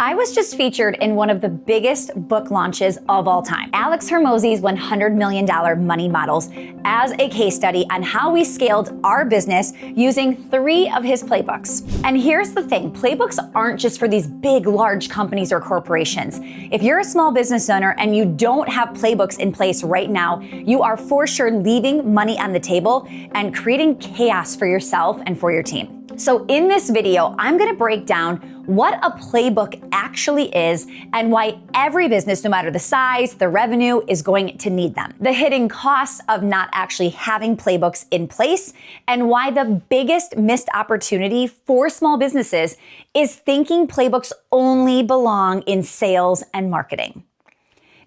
I was just featured in one of the biggest book launches of all time, Alex Hormozi's $100 million Money Models, as a case study on how we scaled our business using 3 of his playbooks. And here's the thing, playbooks aren't just for these big, large companies or corporations. If you're a small business owner and you don't have playbooks in place right now, you are for sure leaving money on the table and creating chaos for yourself and for your team. So in this video, I'm gonna break down what a playbook actually is and why every business, no matter the size, the revenue, is going to need them. The hidden costs of not actually having playbooks in place, and why the biggest missed opportunity for small businesses is thinking playbooks only belong in sales and marketing.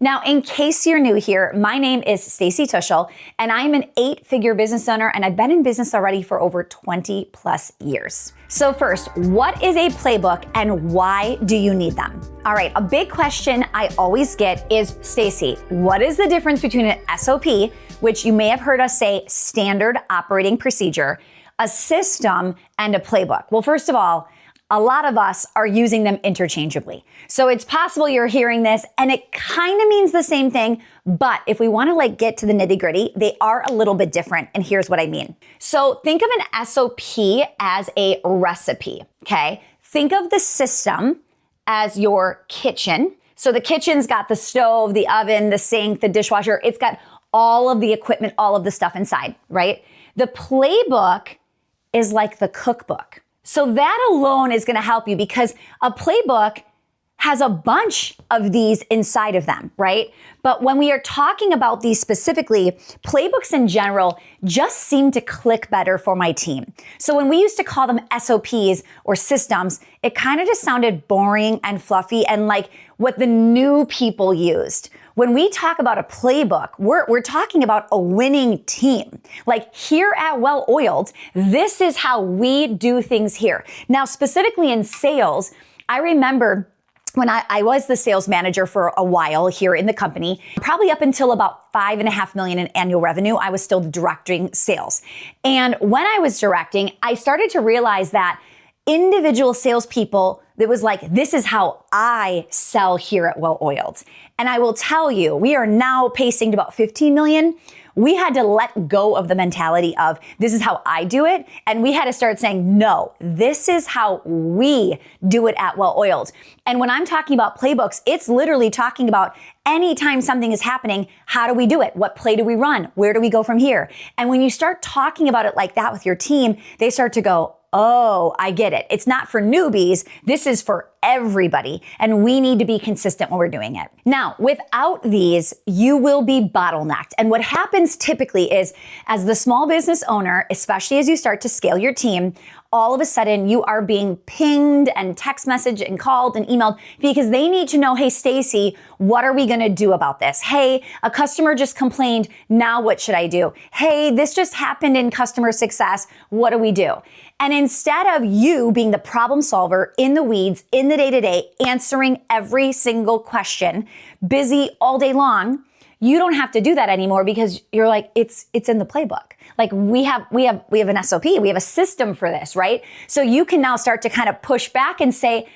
Now, in case you're new here, my name is Stacy Tuschel, and I'm an 8-figure business owner, and I've been in business already for over 20 plus years. So first, what is a playbook and why do you need them? All right, a big question I always get is, Stacy, what is the difference between an SOP, which you may have heard us say standard operating procedure, a system, and a playbook? Well, first of all, a lot of us are using them interchangeably. So it's possible you're hearing this and it kind of means the same thing, but if we want to get to the nitty-gritty, they are a little bit different, and here's what I mean. So think of an SOP as a recipe, okay? Think of the system as your kitchen. So the kitchen's got the stove, the oven, the sink, the dishwasher. It's got all of the equipment, all of the stuff inside, right? The playbook is like the cookbook. So that alone is going to help you, because a playbook has a bunch of these inside of them, right? But when we are talking about these specifically, playbooks in general just seem to click better for my team. So when we used to call them SOPs or systems, it kind of just sounded boring and fluffy and like what the new people used. When we talk about a playbook, we're talking about a winning team. Like here at Well Oiled, this is how we do things here. Now, specifically in sales, I remember when I was the sales manager for a while here in the company, probably up until about $5.5 million in annual revenue, I was still directing sales. And when I was directing, I started to realize that individual salespeople, it was like, this is how I sell here at Well Oiled. And I will tell you, we are now pacing to about 15 million. We had to let go of the mentality of this is how I do it. And we had to start saying, no, this is how we do it at Well Oiled. And when I'm talking about playbooks, it's literally talking about anytime something is happening, how do we do it? What play do we run? Where do we go from here? And when you start talking about it like that with your team, they start to go, oh, I get it. It's not for newbies. This is for everybody. And we need to be consistent when we're doing it. Now, without these, you will be bottlenecked. And what happens typically is, as the small business owner, especially as you start to scale your team, all of a sudden you are being pinged and text messaged and called and emailed because they need to know, hey, Stacy, what are we going to do about this? Hey, a customer just complained. Now what should I do? Hey, this just happened in customer success. What do we do? And instead of you being the problem solver in the weeds, in the day-to-day, answering every single question, busy all day long, you don't have to do that anymore because you're like, it's in the playbook. Like we have an SOP, we have a system for this, right? So you can now start to kind of push back and say,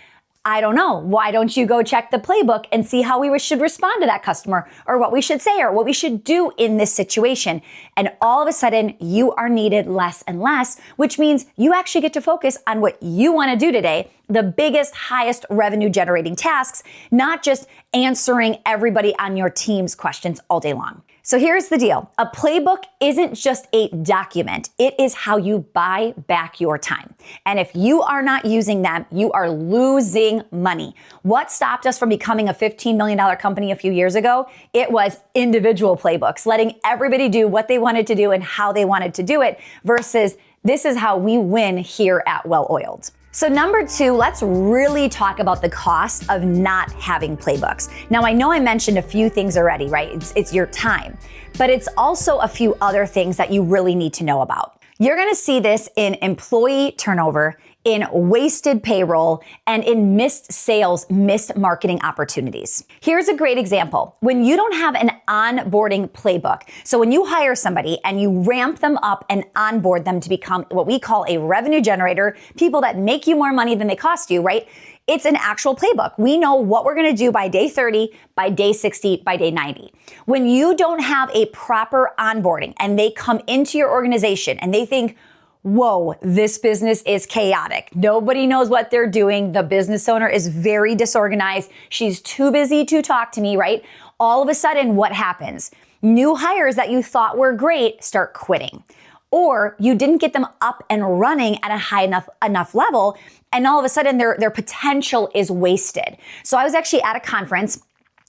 I don't know, why don't you go check the playbook and see how we should respond to that customer, or what we should say, or what we should do in this situation. And all of a sudden you are needed less and less, which means you actually get to focus on what you want to do today, the biggest, highest revenue generating tasks, not just answering everybody on your team's questions all day long. So here's the deal. A playbook isn't just a document. It is how you buy back your time. And if you are not using them, you are losing money. What stopped us from becoming a $15 million company a few years ago? It was individual playbooks, letting everybody do what they wanted to do and how they wanted to do it, versus this is how we win here at Well Oiled. So number 2, let's really talk about the cost of not having playbooks. Now, I know I mentioned a few things already, right? It's your time, but it's also a few other things that you really need to know about. You're going to see this in employee turnover, in wasted payroll, and in missed sales, missed marketing opportunities. Here's a great example. When you don't have an onboarding playbook, so when you hire somebody and you ramp them up and onboard them to become what we call a revenue generator, people that make you more money than they cost you, right? It's an actual playbook. We know what we're going to do by day 30, by day 60, by day 90. When you don't have a proper onboarding and they come into your organization and they think, whoa, this business is chaotic. Nobody knows what they're doing. The business owner is very disorganized. She's too busy to talk to me, right? All of a sudden, what happens? New hires that you thought were great start quitting. Or you didn't get them up and running at a high enough level, and all of a sudden their potential is wasted. So I was actually at a conference.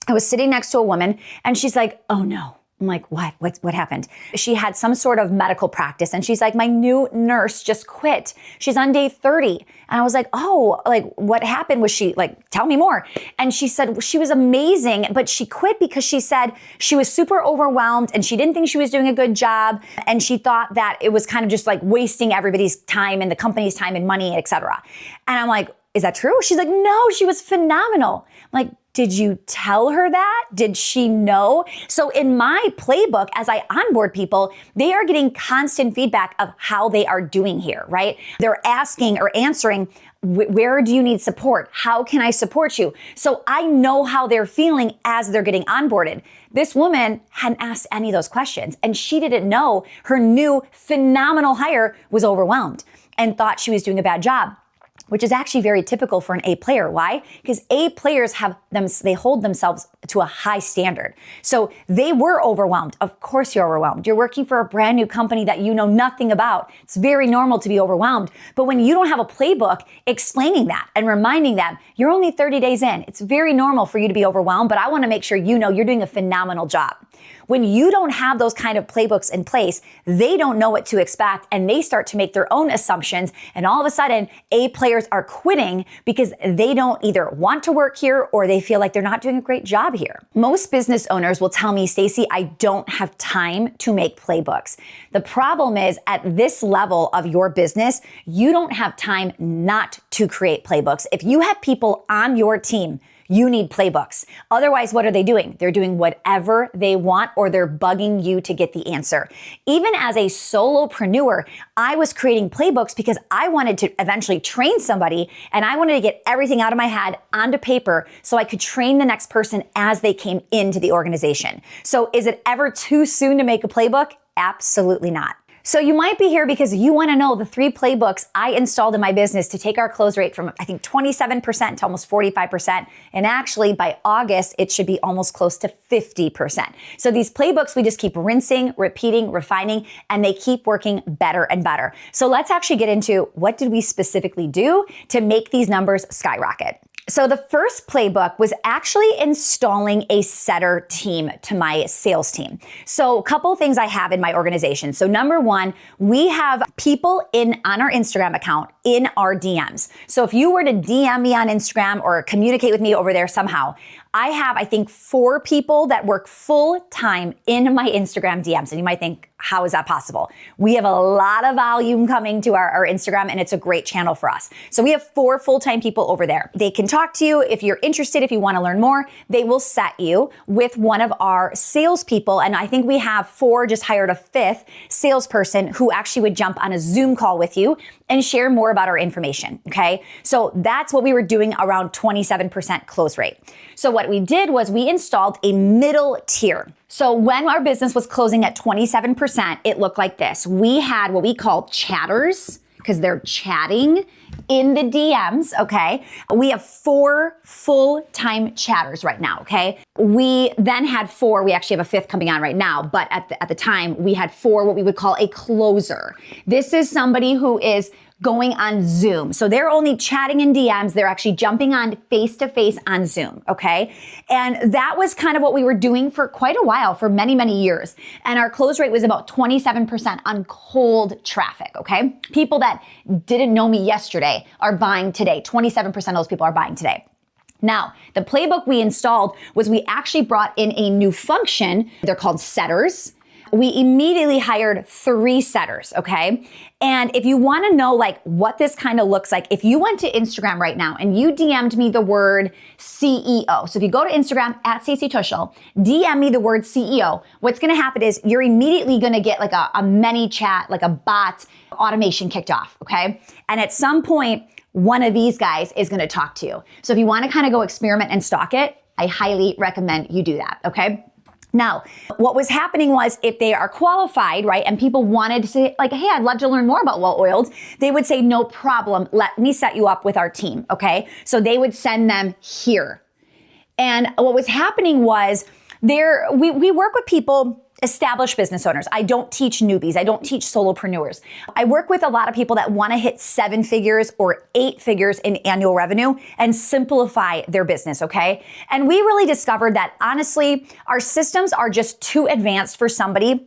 I was sitting next to a woman, and she's like, oh no. I'm like, what happened? She had some sort of medical practice, and she's like, my new nurse just quit. She's on day 30. And I was like, oh, like what happened? Was she like, tell me more. And she said she was amazing, but she quit because she said she was super overwhelmed and she didn't think she was doing a good job. And she thought that it was kind of just like wasting everybody's time and the company's time and money, et cetera. And I'm like, is that true? She's like, no, she was phenomenal. I'm like, did you tell her that? Did she know? So in my playbook, as I onboard people, they are getting constant feedback of how they are doing here, right? They're asking or answering, where do you need support? How can I support you? So I know how they're feeling as they're getting onboarded. This woman hadn't asked any of those questions, and she didn't know her new phenomenal hire was overwhelmed and thought she was doing a bad job, which is actually very typical for an A player. Why? Because A players they hold themselves to a high standard. So they were overwhelmed. Of course you're overwhelmed. You're working for a brand new company that you know nothing about. It's very normal to be overwhelmed. But when you don't have a playbook explaining that and reminding them, you're only 30 days in. It's very normal for you to be overwhelmed, but I want to make sure you know you're doing a phenomenal job. When you don't have those kind of playbooks in place, they don't know what to expect and they start to make their own assumptions. And all of a sudden, A players are quitting because they don't either want to work here or they feel like they're not doing a great job here. Most business owners will tell me, Stacey, I don't have time to make playbooks. The problem is at this level of your business, you don't have time not to create playbooks. If you have people on your team, you need playbooks. Otherwise, what are they doing? They're doing whatever they want or they're bugging you to get the answer. Even as a solopreneur, I was creating playbooks because I wanted to eventually train somebody and I wanted to get everything out of my head onto paper so I could train the next person as they came into the organization. So is it ever too soon to make a playbook? Absolutely not. So you might be here because you want to know the 3 playbooks I installed in my business to take our close rate from, I think, 27% to almost 45%. And actually by August, it should be almost close to 50%. So these playbooks, we just keep rinsing, repeating, refining, and they keep working better and better. So let's actually get into what did we specifically do to make these numbers skyrocket. So the first playbook was actually installing a setter team to my sales team. So a couple of things I have in my organization. So number 1, we have people on our Instagram account in our DMs. So if you were to DM me on Instagram or communicate with me over there somehow, I have, I think, 4 people that work full time in my Instagram DMs. And you might think, how is that possible? We have a lot of volume coming to our Instagram and it's a great channel for us. So we have 4 full-time people over there. They can talk to you if you're interested, if you want to learn more. They will set you with one of our salespeople. And I think we have 4, just hired a 5th salesperson who actually would jump on a Zoom call with you and share more about our information, okay? So that's what we were doing, around 27% close rate. So what we did was we installed a middle tier. So when our business was closing at 27%, it looked like this. We had what we call chatters, because they're chatting in the DMs, okay? We have 4 full-time chatters right now, okay? We then had 4, we actually have a 5th coming on right now, but at the time, we had 4, what we would call a closer. This is somebody who is going on Zoom. So they're only chatting in DMs. They're actually jumping on face-to-face on Zoom, okay? And that was kind of what we were doing for quite a while, for many, many years. And our close rate was about 27% on cold traffic, okay? People that didn't know me yesterday are buying today. 27% of those people are buying today. Now, the playbook we installed was we actually brought in a new function. They're called setters. We immediately hired 3 setters, okay? And if you want to know like what this kind of looks like, if you went to Instagram right now and you DM'd me the word CEO. So if you go to Instagram at Stacey Tuschl, DM me the word CEO, what's going to happen is you're immediately going to get like a many chat, like a bot automation kicked off, okay? And at some point, one of these guys is gonna talk to you. So if you wanna kind of go experiment and stalk it, I highly recommend you do that, okay? Now, what was happening was if they are qualified, right, and people wanted to say, like, hey, I'd love to learn more about well-oiled, they would say, no problem, let me set you up with our team, okay? So they would send them here. And what was happening was we work with people, established business owners. I don't teach newbies. I don't teach solopreneurs. I work with a lot of people that want to hit 7 figures or 8 figures in annual revenue and simplify their business, okay? And we really discovered that honestly, our systems are just too advanced for somebody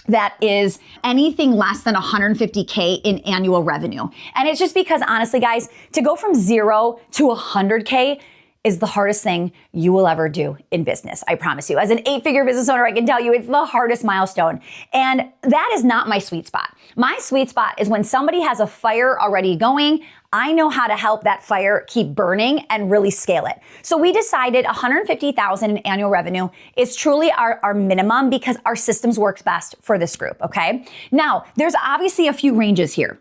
that is anything less than 150K in annual revenue. And it's just because honestly, guys, to go from 0 to 100K is the hardest thing you will ever do in business. I promise you. As an 8-figure business owner, I can tell you it's the hardest milestone. And that is not my sweet spot. My sweet spot is when somebody has a fire already going, I know how to help that fire keep burning and really scale it. So we decided 150,000 in annual revenue is truly our minimum because our systems works best for this group, okay? Now, there's obviously a few ranges here.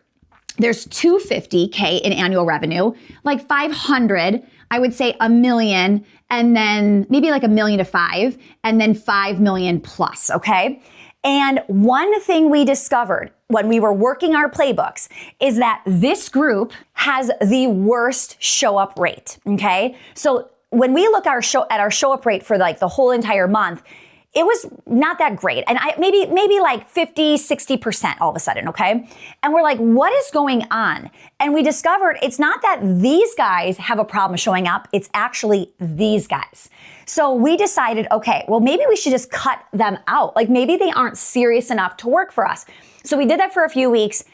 There's 250K in annual revenue, like 500, I would say $1 million, and then maybe like $1 million to 5, and then 5 million plus, okay? And one thing we discovered when we were working our playbooks is that this group has the worst show up rate, okay? So when we look at our show up rate for like the whole entire month, it was not that great. And maybe like 50, 60% all of a sudden, okay? And we're like, what is going on? And we discovered it's not that these guys have a problem showing up, it's actually these guys. So we decided, okay, well, maybe we should just cut them out. Like maybe they aren't serious enough to work for us. So we did that for a few weeks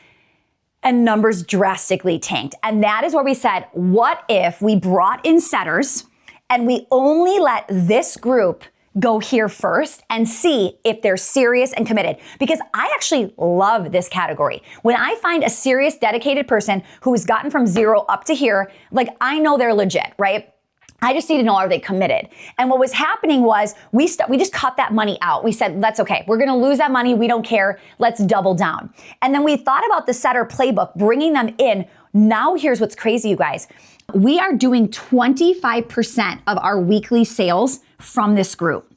and numbers drastically tanked. And that is where we said, what if we brought in setters and we only let this group go here first and see if they're serious and committed. Because I actually love this category. When I find a serious, dedicated person who has gotten from 0 up to here, like I know they're legit, right? I just need to know, are they committed? And what was happening was we just cut that money out. We said, that's okay. We're going to lose that money. We don't care. Let's double down. And then we thought about the setter playbook, bringing them in. Now here's what's crazy, you guys. We are doing 25% of our weekly sales from this group.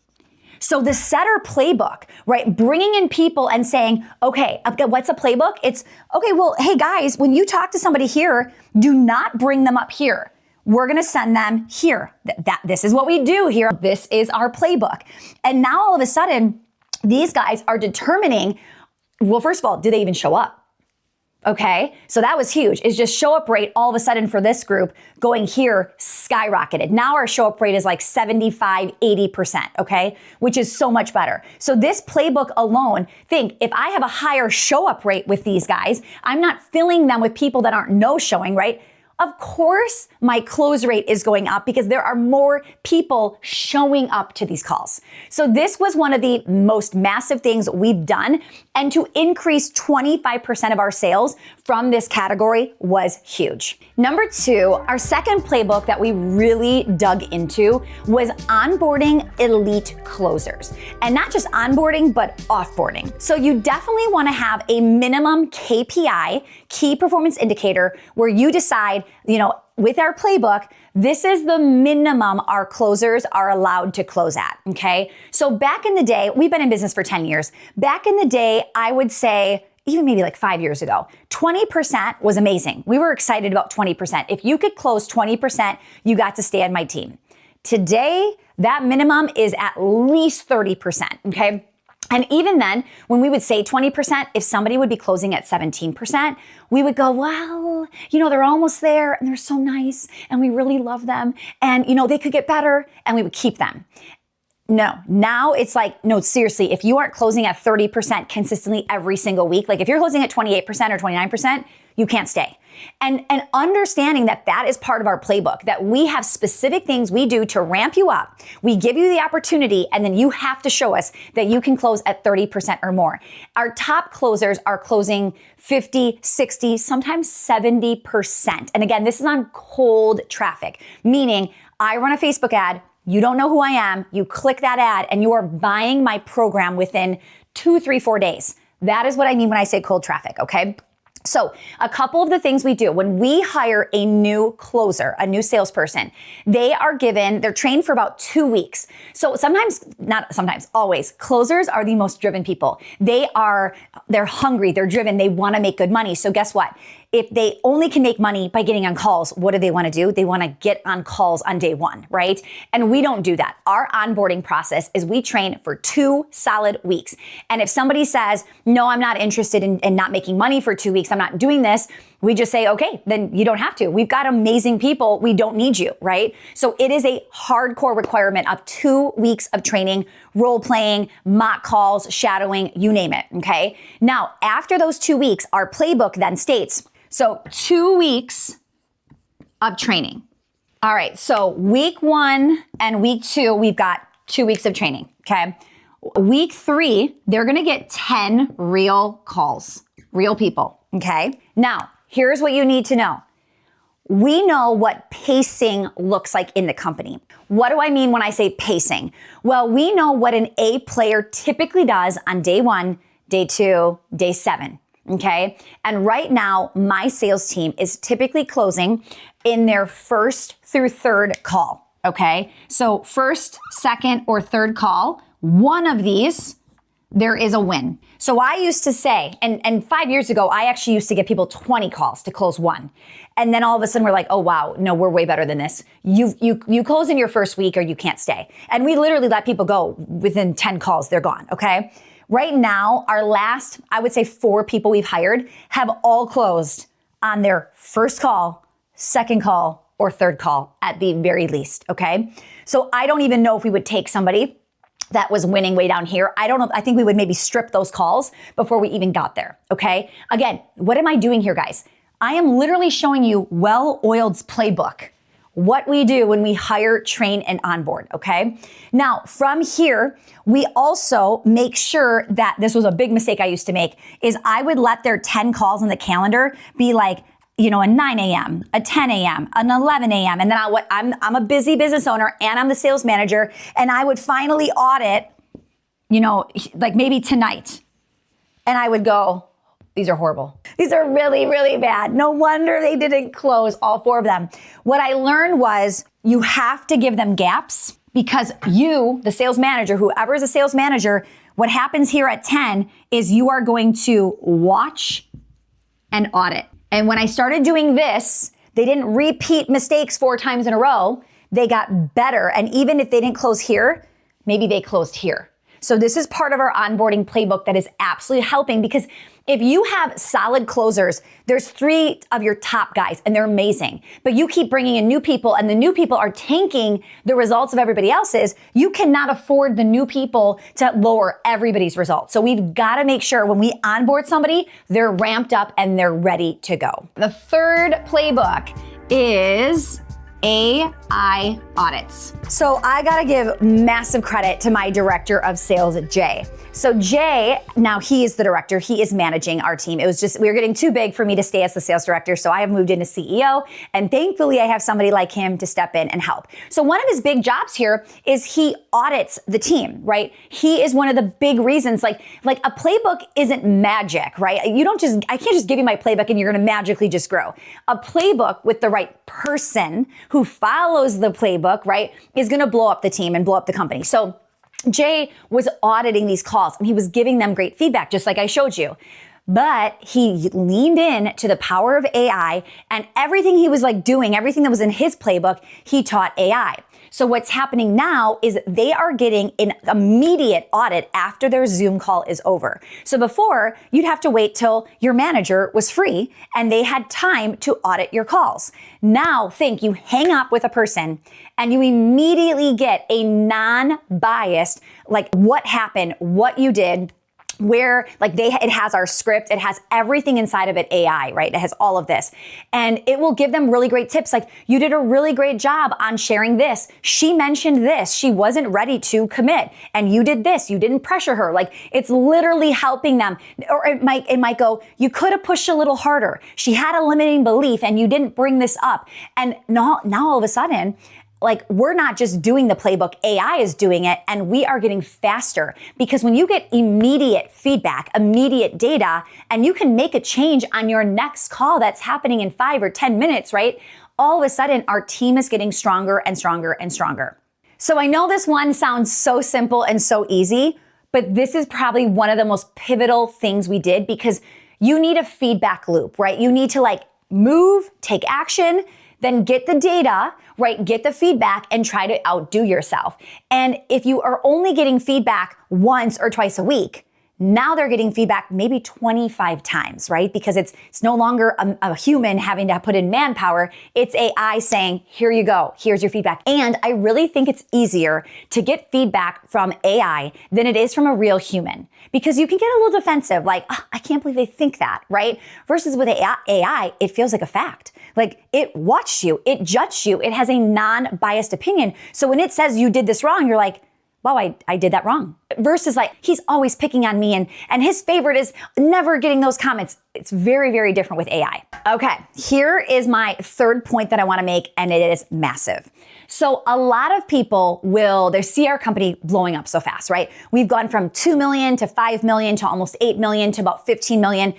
So the setter playbook, right? Bringing in people and saying, okay, what's a playbook? It's, okay, well, hey guys, when you talk to somebody here, do not bring them up here. We're going to send them here. This is what we do here. This is our playbook. And now all of a sudden, these guys are determining, well, first of all, do they even show up? Okay, so that was huge. It's just show up rate all of a sudden for this group going here skyrocketed. Now our show up rate is like 75, 80%, okay, which is so much better. So this playbook alone, think if I have a higher show up rate with these guys, I'm not filling them with people that aren't no showing, right? Of course, my close rate is going up because there are more people showing up to these calls. So this was one of the most massive things we've done. And to increase 25% of our sales from this category was huge. Number 2, our second playbook that we really dug into was onboarding elite closers. And not just onboarding, but offboarding. So you definitely want to have a minimum KPI, key performance indicator, where you decide, with our playbook, this is the minimum our closers are allowed to close at, okay? So back in the day, we've been in business for 10 years. Back in the day, I would say, even maybe like 5 years ago, 20% was amazing. We were excited about 20%. If you could close 20%, you got to stay on my team. Today, that minimum is at least 30%, okay? And even then, when we would say 20%, if somebody would be closing at 17%, we would go, well, they're almost there and they're so nice and we really love them and, they could get better, and we would keep them. No, now it's like, no, seriously, if you aren't closing at 30% consistently every single week, like if you're closing at 28% or 29%, you can't stay. And understanding that that is part of our playbook, that we have specific things we do to ramp you up. We give you the opportunity, and then you have to show us that you can close at 30% or more. Our top closers are closing 50, 60, sometimes 70%. And again, this is on cold traffic, meaning I run a Facebook ad, you don't know who I am, you click that ad, and you are buying my program within 2, 3, 4 days. That is what I mean when I say cold traffic, okay? So a couple of the things we do when we hire a new closer, a new salesperson, they're trained for about 2 weeks. So always, closers are the most driven people. They're hungry, they're driven, they want to make good money. So guess what? If they only can make money by getting on calls, what do they want to do? They want to get on calls on day one, right? And we don't do that. Our onboarding process is we train for 2 solid weeks. And if somebody says, no, I'm not interested in not making money for 2 weeks, I'm not doing this, we just say, okay, then you don't have to. We've got amazing people. We don't need you, right? So it is a hardcore requirement of 2 weeks of training, role playing, mock calls, shadowing, you name it, okay? Now, after those 2 weeks, our playbook then states, so 2 weeks of training. All right, so week 1 and week 2, we've got 2 weeks of training, okay? Week 3, they're gonna get 10 real calls, real people, okay? Now, here's what you need to know. We know what pacing looks like in the company. What do I mean when I say pacing? Well, we know what an A player typically does on day 1, day 2, day 7. Okay. And right now, my sales team is typically closing in their first through third call. Okay. So first, second, or third call, one of these, there is a win. So I used to say, and 5 years ago, I actually used to give people 20 calls to close one. And then all of a sudden we're like, oh, wow, no, we're way better than this. You close in your first week or you can't stay. And we literally let people go within 10 calls, they're gone. Okay. Right now, our last, I would say 4 people we've hired have all closed on their first call, second call, or third call at the very least, okay? So I don't even know if we would take somebody that was winning way down here. I don't know. I think we would maybe strip those calls before we even got there, okay? Again, what am I doing here, guys? I am literally showing you well-oiled's playbook. What we do when we hire, train, and onboard, okay? Now, from here, we also make sure that, this was a big mistake I used to make, is I would let their 10 calls on the calendar be like, a 9 a.m., a 10 a.m., an 11 a.m., and then I'm a busy business owner and I'm the sales manager, and I would finally audit, like maybe tonight, and I would go, these are horrible. These are really, really bad. No wonder they didn't close, all 4 of them. What I learned was you have to give them gaps, because you, the sales manager, whoever is a sales manager, what happens here at 10 is you are going to watch and audit. And when I started doing this, they didn't repeat mistakes 4 times in a row. They got better. And even if they didn't close here, maybe they closed here. So this is part of our onboarding playbook that is absolutely helping, because if you have solid closers, there's 3 of your top guys and they're amazing, but you keep bringing in new people and the new people are tanking the results of everybody else's, you cannot afford the new people to lower everybody's results. So we've got to make sure when we onboard somebody, they're ramped up and they're ready to go. The third playbook is AI audits. So I gotta give massive credit to my director of sales, Jay. So Jay, now he is the director, he is managing our team. It was just, we were getting too big for me to stay as the sales director, so I have moved into CEO, and thankfully I have somebody like him to step in and help. So one of his big jobs here is he audits the team, right? He is one of the big reasons, like a playbook isn't magic, right? I can't just give you my playbook and you're gonna magically just grow. A playbook with the right person who follows the playbook, right, is gonna blow up the team and blow up the company. So Jay was auditing these calls and he was giving them great feedback, just like I showed you. But he leaned in to the power of AI, and everything he was doing, everything that was in his playbook, he taught AI. So what's happening now is they are getting an immediate audit after their Zoom call is over. So before, you'd have to wait till your manager was free and they had time to audit your calls. Now think, you hang up with a person and you immediately get a non-biased, what happened, what you did, where it has our script, it has everything inside of it, AI, right? It has all of this. And it will give them really great tips. You did a really great job on sharing this. She mentioned this. She wasn't ready to commit. And you did this. You didn't pressure her. It's literally helping them. Or it might go, you could have pushed a little harder. She had a limiting belief and you didn't bring this up. And now all of a sudden, like we're not just doing the playbook, AI is doing it, and we are getting faster because when you get immediate feedback, immediate data, and you can make a change on your next call that's happening in 5 or 10 minutes, right? All of a sudden, our team is getting stronger and stronger and stronger. So I know this one sounds so simple and so easy, but this is probably one of the most pivotal things we did because you need a feedback loop, right? You need to like move, take action, then get the data, right? Get the feedback and try to outdo yourself. And if you are only getting feedback once or twice a week, now they're getting feedback maybe 25 times, right? Because it's no longer a human having to put in manpower. It's AI saying, here you go, here's your feedback. And I really think it's easier to get feedback from AI than it is from a real human. Because you can get a little defensive, like, oh, I can't believe they think that, right? Versus with AI, it feels like a fact. Like it watched you, it judged you, it has a non-biased opinion. So when it says you did this wrong, you're like, wow, I did that wrong. Versus like, he's always picking on me and his favorite is never getting those comments. It's very, very different with AI. Okay, here is my third point that I wanna make, and it is massive. So a lot of people they see our company blowing up so fast, right? We've gone from 2 million to 5 million to almost 8 million to about 15 million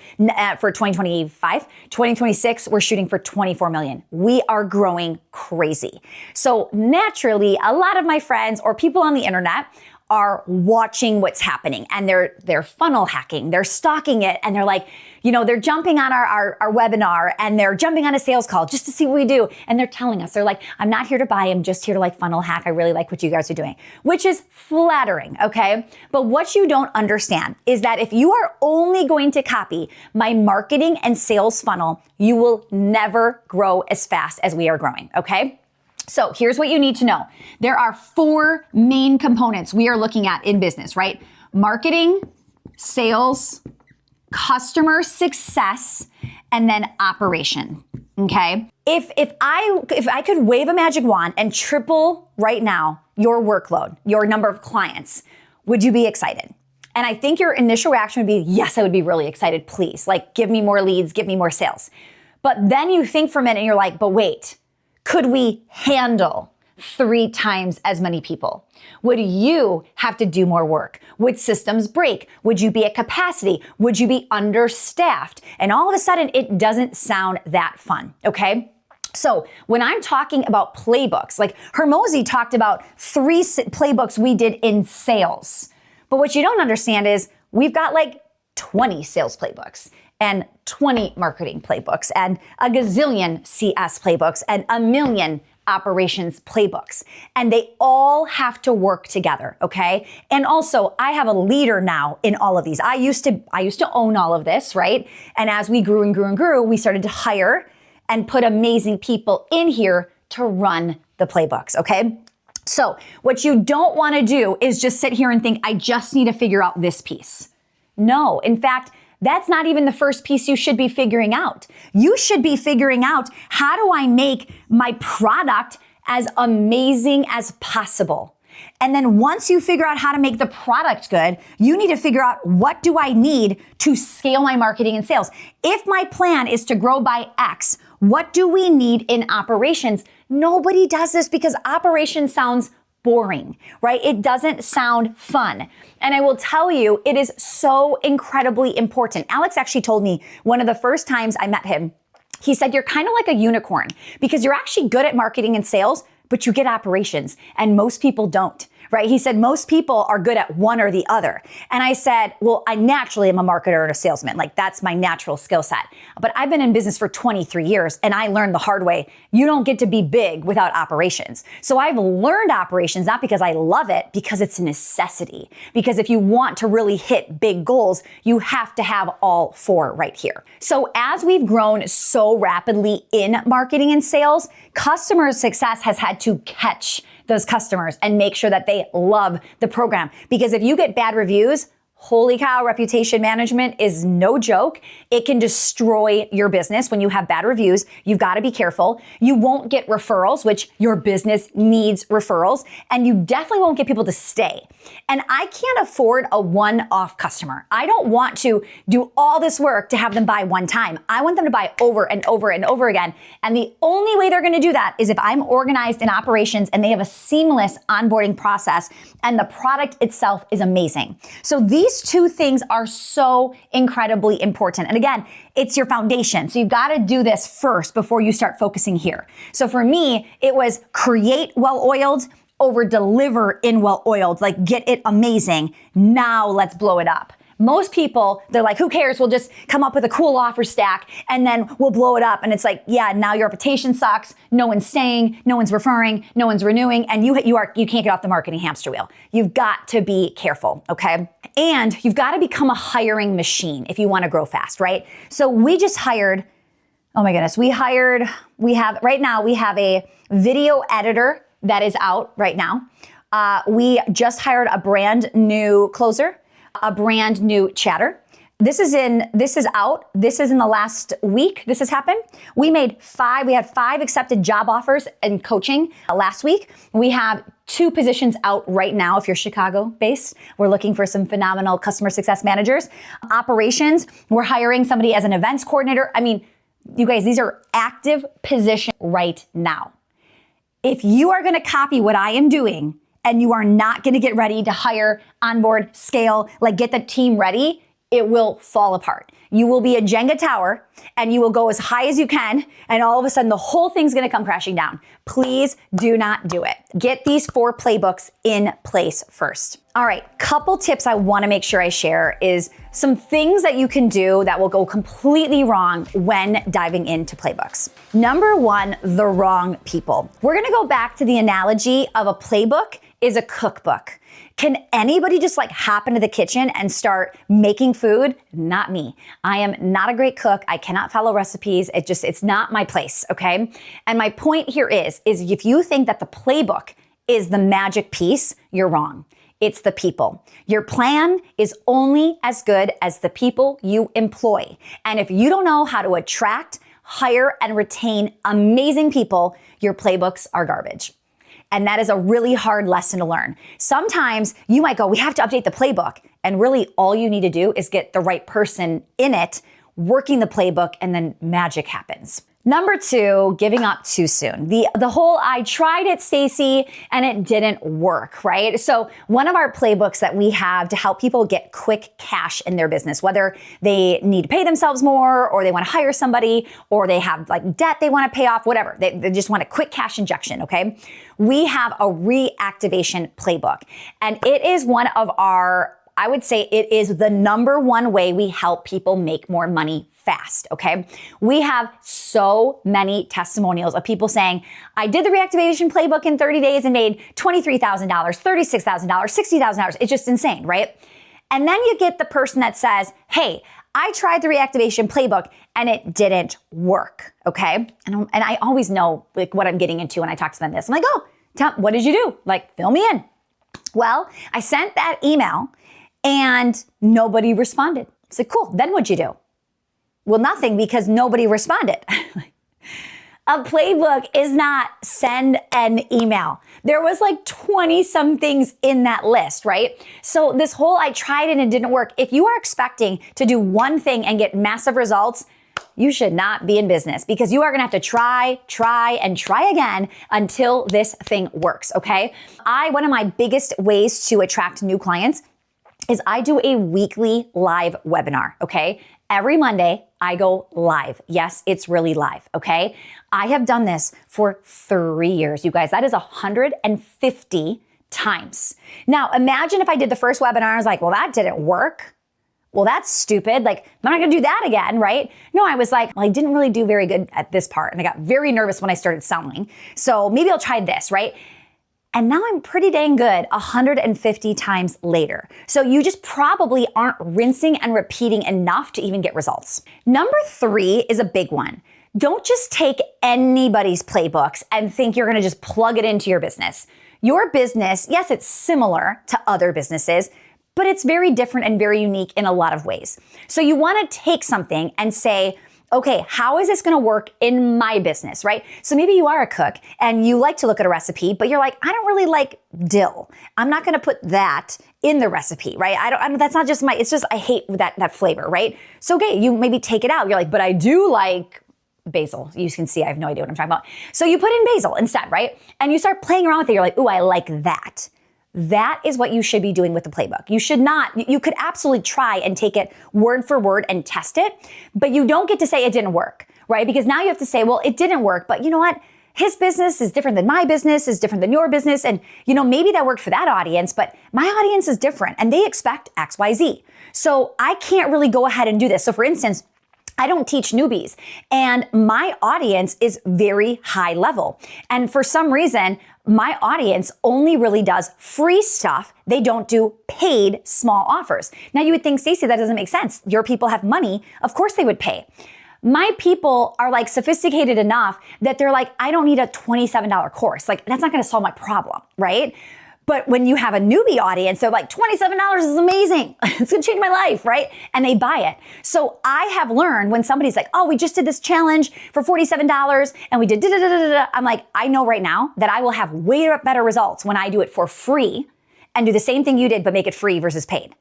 for 2025. 2026, we're shooting for 24 million. We are growing crazy. So naturally, a lot of my friends or people on the internet are watching what's happening and they're funnel hacking, they're stalking it, and they're like, they're jumping on our webinar and they're jumping on a sales call just to see what we do. And they're telling us, they're like, I'm not here to buy, I'm just here to like funnel hack. I really like what you guys are doing, which is flattering, okay? But what you don't understand is that if you are only going to copy my marketing and sales funnel, you will never grow as fast as we are growing, okay? So here's what you need to know. There are 4 main components we are looking at in business, right? Marketing, sales, customer success, and then operation, okay? If I could wave a magic wand and triple right now your workload, your number of clients, would you be excited? And I think your initial reaction would be, yes, I would be really excited, please. Like, give me more leads, give me more sales. But then you think for a minute and you're like, but wait, could we handle 3 times as many people? Would you have to do more work? Would systems break? Would you be at capacity? Would you be understaffed? And all of a sudden, it doesn't sound that fun, okay? So when I'm talking about playbooks, like Hormozi talked about 3 playbooks we did in sales. But what you don't understand is we've got like 20 sales playbooks and 20 marketing playbooks and a gazillion CS playbooks and a million operations playbooks. And they all have to work together, okay? And also, I have a leader now in all of these. I used to own all of this, right? And as we grew and grew and grew, we started to hire and put amazing people in here to run the playbooks, okay? So what you don't want to do is just sit here and think, I just need to figure out this piece. No, in fact, that's not even the first piece you should be figuring out. You should be figuring out, how do I make my product as amazing as possible? And then once you figure out how to make the product good, you need to figure out, what do I need to scale my marketing and sales? If my plan is to grow by X, what do we need in operations? Nobody does this because operations sounds boring, right? It doesn't sound fun. And I will tell you, it is so incredibly important. Alex actually told me one of the first times I met him, he said, you're kind of like a unicorn because you're actually good at marketing and sales, but you get operations and most people don't, right? He said, most people are good at one or the other. And I said, well, I naturally am a marketer and a salesman. Like, that's my natural skill set. But I've been in business for 23 years and I learned the hard way, you don't get to be big without operations. So I've learned operations, not because I love it, because it's a necessity. Because if you want to really hit big goals, you have to have all 4 right here. So as we've grown so rapidly in marketing and sales, customer success has had to catch those customers and make sure that they love the program. Because if you get bad reviews, Holy cow, reputation management is no joke. It can destroy your business when you have bad reviews. You've got to be careful. You won't get referrals, which your business needs referrals, and you definitely won't get people to stay. And I can't afford a one-off customer. I don't want to do all this work to have them buy one time. I want them to buy over and over and over again. And the only way they're going to do that is if I'm organized in operations and they have a seamless onboarding process and the product itself is amazing. So these two things are so incredibly important. And again, it's your foundation. So you've got to do this first before you start focusing here. So for me, it was create well-oiled over deliver in well-oiled, like get it amazing. Now let's blow it up. Most people, they're like, who cares? We'll just come up with a cool offer stack and then we'll blow it up. And it's like, yeah, now your reputation sucks. No one's staying, no one's referring, no one's renewing, and you can't get off the marketing hamster wheel. You've got to be careful, okay? And you've got to become a hiring machine if you want to grow fast, right? So we just hired, oh my goodness, right now we have a video editor that is out right now. We just hired a brand new closer, a brand new chatter. This is out. This is in the last week. This has happened. We had 5 accepted job offers in coaching last week. We have 2 positions out right now. If you're Chicago based, we're looking for some phenomenal customer success managers. Operations, we're hiring somebody as an events coordinator. I mean, you guys, these are active positions right now. If you are going to copy what I am doing and you are not going to get ready to hire, onboard, scale, like get the team ready, it will fall apart. You will be a Jenga tower and you will go as high as you can and all of a sudden the whole thing's going to come crashing down. Please do not do it. Get these 4 playbooks in place first. All right, couple tips I want to make sure I share is some things that you can do that will go completely wrong when diving into playbooks. Number 1, the wrong people. We're going to go back to the analogy of a playbook is a cookbook. Can anybody just like hop into the kitchen and start making food? Not me. I am not a great cook. I cannot follow recipes. It's not my place, okay? And my point here is if you think that the playbook is the magic piece, you're wrong. It's the people. Your plan is only as good as the people you employ. And if you don't know how to attract, hire, and retain amazing people, your playbooks are garbage. And that is a really hard lesson to learn. Sometimes you might go, we have to update the playbook. And really all you need to do is get the right person in it, working the playbook, and then magic happens. Number 2, giving up too soon. The whole, I tried it, Stacy, and it didn't work, right? So one of our playbooks that we have to help people get quick cash in their business, whether they need to pay themselves more or they want to hire somebody or they have like debt they want to pay off, whatever. They just want a quick cash injection, okay? We have a reactivation playbook. And it is one of our, I would say it is the number 1 way we help people make more money fast, okay? We have so many testimonials of people saying, I did the reactivation playbook in 30 days and made $23,000, $36,000, $60,000. It's just insane, right? And then you get the person that says, hey, I tried the reactivation playbook and it didn't work, okay? And I always know like what I'm getting into when I talk to them this. I'm like, oh, what did you do? Like, fill me in. Well, I sent that email and nobody responded. It's like, cool, then what'd you do? Well, nothing, because nobody responded. A playbook is not send an email. There was like 20 some things in that list, right? So this whole I tried and it didn't work. If you are expecting to do one thing and get massive results, you should not be in business, because you are going to have to try and try again until this thing works, okay? One of my biggest ways to attract new clients is I do a weekly live webinar, okay? Every Monday, I go live. Yes, it's really live, okay? I have done this for 3 years, you guys. That is 150 times. Now, imagine if I did the first webinar, I was like, well, that didn't work. Well, that's stupid. Like, I'm not gonna do that again, right? No, I was like, well, I didn't really do very good at this part, and I got very nervous when I started selling. So maybe I'll try this, right? And now I'm pretty dang good 150 times later. So you just probably aren't rinsing and repeating enough to even get results. Number 3 is a big one. Don't just take anybody's playbooks and think you're gonna just plug it into your business. Your business, yes, it's similar to other businesses, but it's very different and very unique in a lot of ways. So you want to take something and say, okay, how is this going to work in my business, right? So maybe you are a cook and you like to look at a recipe, but you're like, I don't really like dill. I'm not going to put that in the recipe, right? That's not just it's just, I hate that flavor, right? So, okay, you maybe take it out. You're like, but I do like basil. You can see I have no idea what I'm talking about. So you put in basil instead, right? And you start playing around with it. You're like, ooh, I like that. That is what you should be doing with the playbook. You should not, you could absolutely try and take it word for word and test it, but you don't get to say it didn't work, right? Because now you have to say, well, it didn't work, but you know what? His business is different than my business, is different than your business. And maybe that worked for that audience, but my audience is different and they expect X, Y, Z. So I can't really go ahead and do this. So for instance, I don't teach newbies and my audience is very high level. And for some reason, my audience only really does free stuff. They don't do paid small offers. Now you would think, Stacey, that doesn't make sense. Your people have money. Of course they would pay. My people are like sophisticated enough that they're like, I don't need a $27 course. Like that's not going to solve my problem, right? But when you have a newbie audience, they're like, $27 is amazing. It's going to change my life, right? And they buy it. So I have learned when somebody's like, oh, we just did this challenge for $47 and we did da-da-da-da-da. I'm like, I know right now that I will have way better results when I do it for free and do the same thing you did, but make it free versus paid.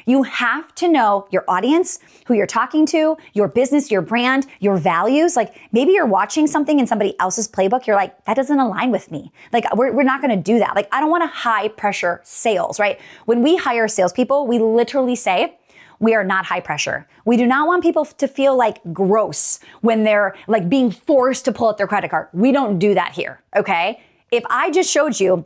You have to know your audience, who you're talking to, your business, your brand, your values. Like maybe you're watching something in somebody else's playbook. You're like, that doesn't align with me. Like we're not going to do that. Like I don't want to high pressure sales, right? When we hire salespeople, we literally say, we are not high pressure. We do not want people to feel like gross when they're like being forced to pull out their credit card. We don't do that here, okay? If I just showed you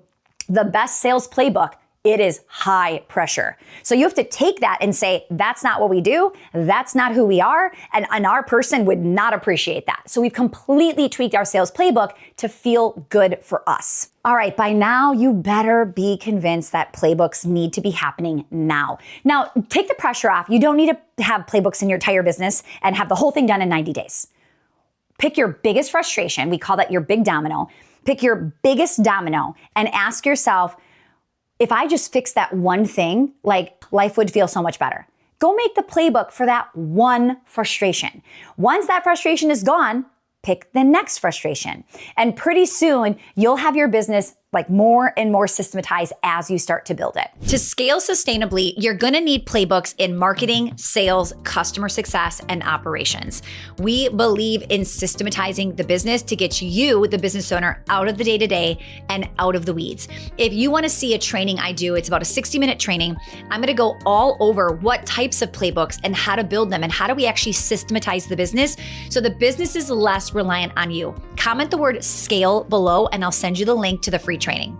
the best sales playbook, it is high pressure. So you have to take that and say, that's not what we do. That's not who we are. And our person would not appreciate that. So we've completely tweaked our sales playbook to feel good for us. All right, by now you better be convinced that playbooks need to be happening now. Now, take the pressure off. You don't need to have playbooks in your entire business and have the whole thing done in 90 days. Pick your biggest frustration. We call that your big domino. Pick your biggest domino and ask yourself, if I just fix that one thing, like life would feel so much better. Go make the playbook for that one frustration. Once that frustration is gone, pick the next frustration. And pretty soon, you'll have your business like more and more systematized as you start to build it. To scale sustainably, you're gonna need playbooks in marketing, sales, customer success, and operations. We believe in systematizing the business to get you, the business owner, out of the day-to-day and out of the weeds. If you wanna see a training I do, it's about a 60-minute training. I'm gonna go all over what types of playbooks and how to build them and how do we actually systematize the business so the business is less reliant on you. Comment the word scale below and I'll send you the link to the free training.